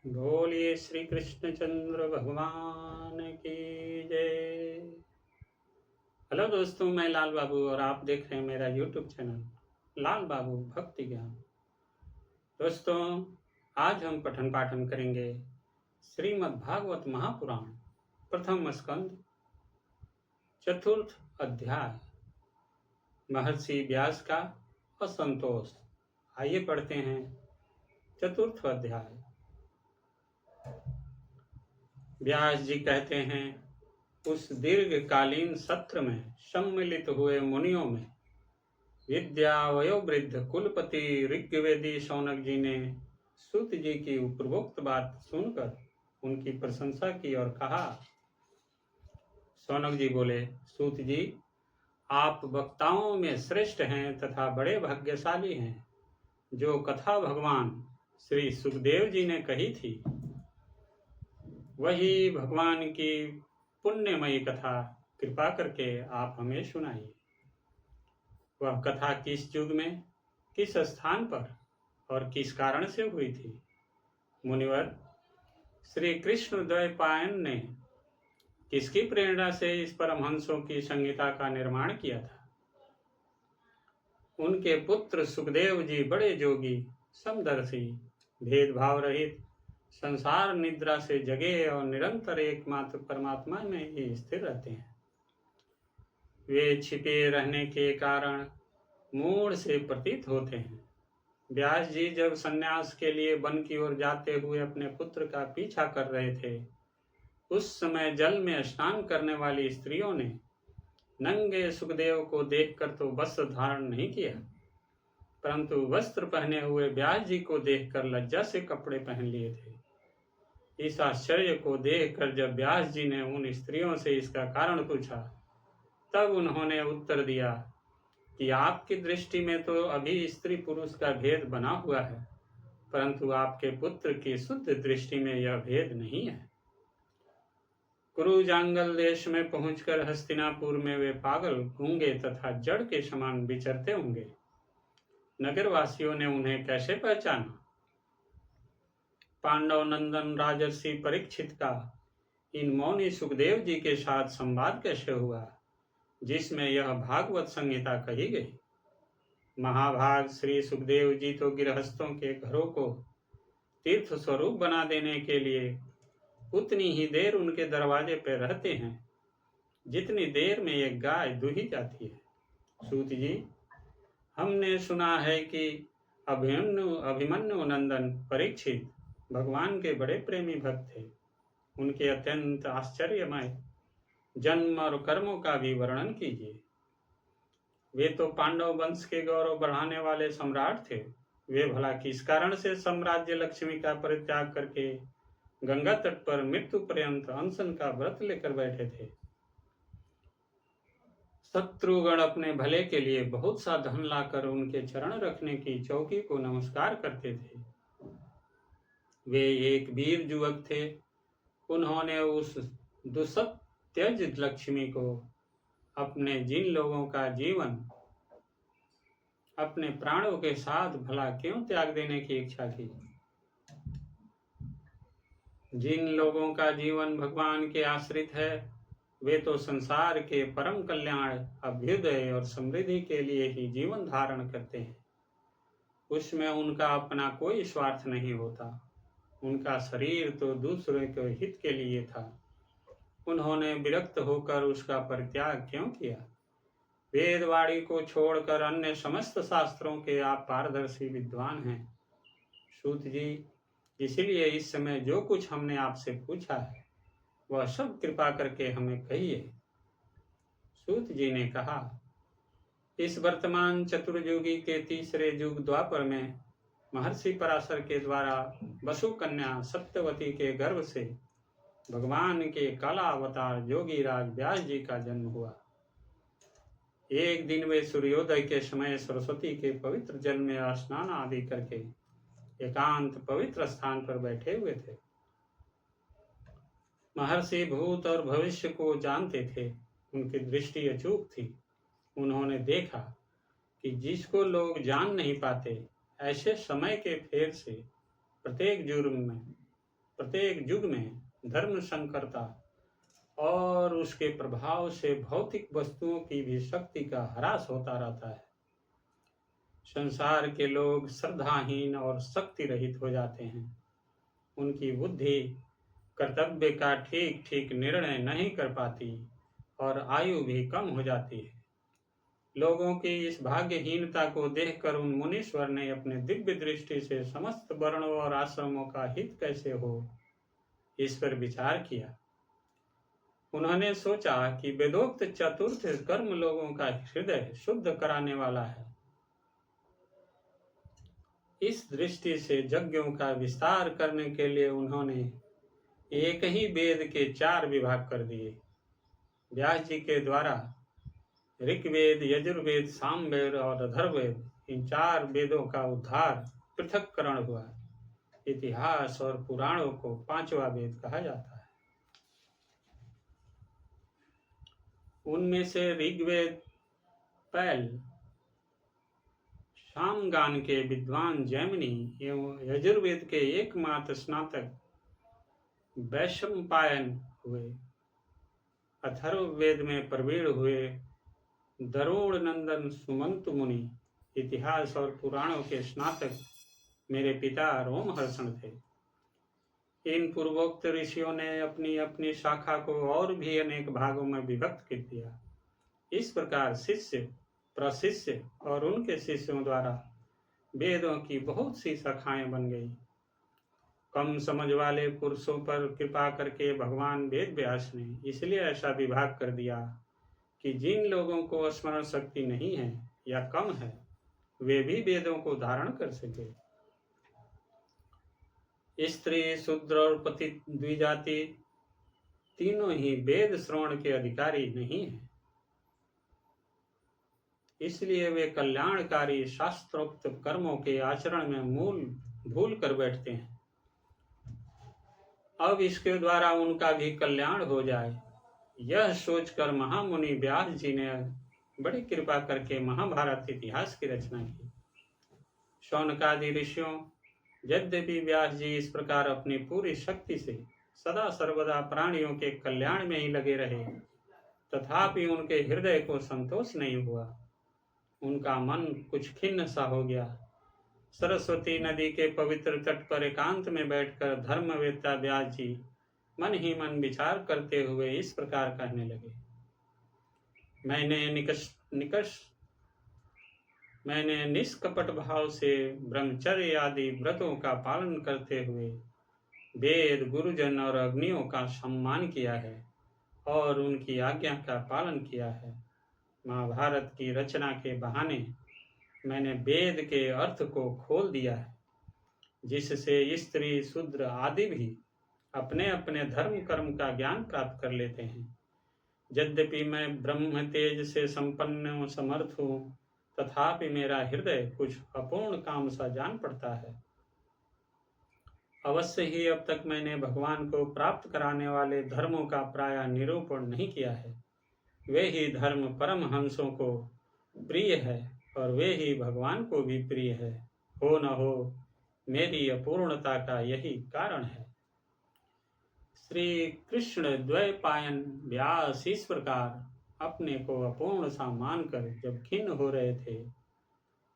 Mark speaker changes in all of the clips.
Speaker 1: बोलिए श्री कृष्णचंद्र भगवान की जय। हेलो दोस्तों, मैं लाल बाबू और आप देख रहे हैं मेरा यूट्यूब चैनल लाल बाबू भक्ति ज्ञान। दोस्तों, आज हम पठन पाठन करेंगे श्रीमद् भागवत महापुराण प्रथम स्कंद चतुर्थ अध्याय महर्षि व्यास का असंतोष। आइए पढ़ते हैं चतुर्थ अध्याय। व्यास जी कहते हैं, उस दीर्घकालीन सत्र में सम्मिलित हुए मुनियों में विद्या वयोवृद्ध कुलपति ऋग्वेदी शौनक जी ने सूत जी की उपरोक्त बात सुनकर उनकी प्रशंसा की और कहा। शौनक जी बोले, सूत जी, आप वक्ताओं में श्रेष्ठ हैं तथा बड़े भाग्यशाली हैं। जो कथा भगवान श्री सुखदेव जी ने कही थी वही भगवान की पुण्यमयी कथा कृपा करके आप हमें सुनाइए। वह कथा किस युग में, किस स्थान पर और किस कारण से हुई थी? मुनिवर, श्री कृष्ण द्वैपायन ने किसकी प्रेरणा से इस परमहंसों की संहिता का निर्माण किया था? उनके पुत्र सुखदेव जी बड़े जोगी, समदर्शी, भेदभाव रहित, संसार निद्रा से जगे और निरंतर एकमात्र परमात्मा में ही स्थिर रहते हैं। वे छिपे रहने के कारण मूढ़ से प्रतीत होते हैं। व्यास जी जब सन्यास के लिए वन की ओर जाते हुए अपने पुत्र का पीछा कर रहे थे, उस समय जल में स्नान करने वाली स्त्रियों ने नंगे सुखदेव को देखकर तो वस्त्र धारण नहीं किया, परंतु वस्त्र पहने हुए व्यास जी को देखकर लज्जा से कपड़े पहन लिए थे। इस आश्चर्य को देखकर जब व्यास जी ने उन स्त्रियों से इसका कारण पूछा, तब उन्होंने उत्तर दिया कि आपकी दृष्टि में तो अभी स्त्री पुरुष का भेद बना हुआ है, परंतु आपके पुत्र की शुद्ध दृष्टि में यह भेद नहीं है। कुरु जांगल देश में पहुंचकर हस्तिनापुर में वे पागल, गूंगे तथा जड़ के समान विचरते होंगे। नगरवासियों ने उन्हें कैसे पहचाना? पांडव नंदन राजर्षि परीक्षित का इन मौनी सुखदेव जी के साथ संवाद कैसे हुआ, जिसमें यह भागवत संहिता कही गई? महाभाग श्री सुखदेव जी तो गृहस्थों के घरों को तीर्थ स्वरूप बना देने के लिए उतनी ही देर उनके दरवाजे पर रहते हैं जितनी देर में एक गाय दूही जाती है। सूत जी, हमने सुना है कि अभिमन्यु नंदन परीक्षित भगवान के बड़े प्रेमी भक्त थे। उनके अत्यंत आश्चर्यमय जन्म और कर्मों का भी वर्णन कीजिए। वे तो पांडव वंश के गौरव बढ़ाने वाले सम्राट थे। वे भला किस कारण से साम्राज्य लक्ष्मी का परित्याग करके गंगा तट पर मृत्यु पर्यंत अनशन का व्रत लेकर बैठे थे? शत्रुगण अपने भले के लिए बहुत सा धन लाकर उनके चरण रखने की चौकी को नमस्कार करते थे। वे एक वीर युवक थे। उन्होंने उस दुसत्यज लक्ष्मी को अपने जिन लोगों का जीवन अपने प्राणों के साथ भला क्यों त्याग देने की इच्छा की? जिन लोगों का जीवन भगवान के आश्रित है, वे तो संसार के परम कल्याण, अभ्युदय और समृद्धि के लिए ही जीवन धारण करते हैं। उसमें उनका अपना कोई स्वार्थ नहीं होता। उनका शरीर तो दूसरे के हित के लिए था। उन्होंने विरक्त होकर उसका परित्याग क्यों किया? वेदवाणी को छोड़कर अन्य समस्त शास्त्रों के आप पारदर्शी विद्वान हैं। सूत जी, इसलिए इस समय जो कुछ हमने आपसे पूछा है वह सब कृपा करके हमें कहिए। सूत जी ने कहा, इस वर्तमान चतुर्युगी के तीसरे युग द्वापर में महर्षि पराशर के द्वारा वसु कन्या सत्यवती के गर्भ से भगवान के काला अवतार योगीराज व्यास जी का जन्म हुआ। एक दिन वे सूर्योदय के समय सरस्वती के पवित्र जल में स्नान आदि करके एकांत पवित्र स्थान पर बैठे हुए थे। महर्षि भूत और भविष्य को जानते थे। उनकी दृष्टि अचूक थी। उन्होंने देखा कि जिसको लोग जान नहीं पाते, ऐसे समय के फेर से प्रत्येक युग में प्रत्येक युग में धर्म संकरता और उसके प्रभाव से भौतिक वस्तुओं की भी शक्ति का ह्रास होता रहता है। संसार के लोग श्रद्धाहीन और शक्ति रहित हो जाते हैं। उनकी बुद्धि कर्तव्य का ठीक ठीक निर्णय नहीं कर पाती और आयु भी कम हो जाती है। लोगों की इस भाग्यहीनता को देखकर उन मुनीश्वर ने अपने दिव्य दृष्टि से समस्त वर्णों और आश्रमों का हित कैसे हो, इस पर विचार किया। उन्होंने सोचा कि वेदोक्त चतुर्थ कर्म लोगों का हृदय शुद्ध कराने वाला है। इस दृष्टि से यज्ञों का विस्तार करने के लिए उन्होंने एक ही वेद के 4 विभाग कर दिए। व्यास जी के द्वारा ऋग्वेद, यजुर्वेद, सामवेद और अथर्ववेद, इन 4 वेदों का उद्धार पृथक्करण हुआ। इतिहास और पुराणों को 5वां वेद कहा जाता है। उनमें से ऋग्वेद पैल सामगान के विद्वान जैमिनी एवं यजुर्वेद के एकमात्र स्नातक वैशंपायन हुए। अथर्ववेद में प्रवीण हुए दरोण नंदन सुमंत मुनि इतिहास और पुराणों के स्नातक मेरे पिता रोमहर्षण थे। इन पूर्वोक्त ऋषियों ने अपनी अपनी शाखा को और भी अनेक भागों में विभक्त कर दिया। इस प्रकार शिष्य, प्रशिष्य और उनके शिष्यों द्वारा वेदों की बहुत सी शाखाएं बन गई। कम समझ वाले पुरुषों पर कृपा करके भगवान वेद व्यास ने इसलिए ऐसा विभाग कर दिया कि जिन लोगों को स्मरण शक्ति नहीं है या कम है, वे भी वेदों को धारण कर सके। स्त्री, शूद्र और पतित द्विजाति तीनों ही वेद श्रवण के अधिकारी नहीं हैं। इसलिए वे कल्याणकारी शास्त्रोक्त कर्मों के आचरण में मूल भूल कर बैठते हैं। अब इसके द्वारा उनका भी कल्याण हो जाए, यह सोचकर महामुनि व्यास जी ने बड़ी कृपा करके महाभारत इतिहास की रचना की। शौनकादि ऋषियों, यद्यपि व्यास जी इस प्रकार अपनी पूरी शक्ति से सदा सर्वदा प्राणियों के कल्याण में ही लगे रहे, तथापि उनके हृदय को संतोष नहीं हुआ। उनका मन कुछ खिन्न सा हो गया। सरस्वती नदी के पवित्र तट पर एकांत में बैठकर धर्मवेत्ता व्यास जी मन ही मन विचार करते हुए इस प्रकार कहने लगे। मैंने निष्कपट भाव से ब्रह्मचर्य आदि व्रतों का पालन करते हुए वेद, गुरुजन और अग्नियों का सम्मान किया है और उनकी आज्ञा का पालन किया है। महाभारत की रचना के बहाने मैंने वेद के अर्थ को खोल दिया है, जिससे स्त्री, शूद्र आदि भी अपने अपने धर्म कर्म का ज्ञान प्राप्त कर लेते हैं। यद्यपि मैं ब्रह्म तेज से संपन्न समर्थ हूँ, तथापि मेरा हृदय कुछ अपूर्ण काम सा जान पड़ता है। अवश्य ही अब तक मैंने भगवान को प्राप्त कराने वाले धर्मों का प्रायः निरूपण नहीं किया है। वे ही धर्म परमहंसों को प्रिय है और वे ही भगवान को भी प्रिय है। हो न हो, मेरी अपूर्णता का यही कारण है। श्री कृष्ण द्वैपायन व्यास इस प्रकार अपने को अपूर्ण सा मानकर जब खिन्न हो रहे थे,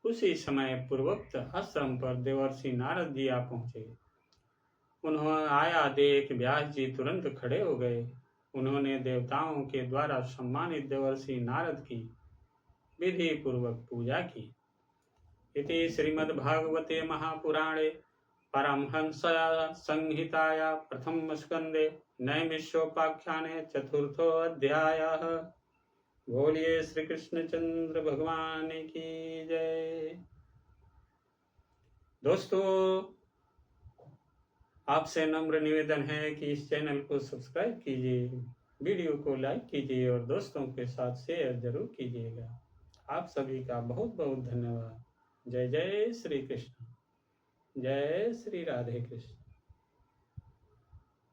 Speaker 1: उसी समय पूर्वोक्त आश्रम पर देवर्षि नारद जी आ पहुंचे। उन्होंने आया देख व्यास जी तुरंत खड़े हो गए। उन्होंने देवताओं के द्वारा सम्मानित देवर्षि नारद की विधि पूर्वक पूजा की। इति श्रीमद्भागवते महापुराणे परमहंस संहिताया प्रथम स्कंदे नैमिषोपाख्याने चतुर्थो अध्यायः। बोलिए श्री कृष्णचंद्र भगवान की जय। दोस्तों, आपसे नम्र निवेदन है कि इस चैनल को सब्सक्राइब कीजिए, वीडियो को लाइक कीजिए और दोस्तों के साथ शेयर जरूर कीजिएगा। आप सभी का बहुत बहुत धन्यवाद। जय जय श्री कृष्ण, जय श्री राधे कृष्ण।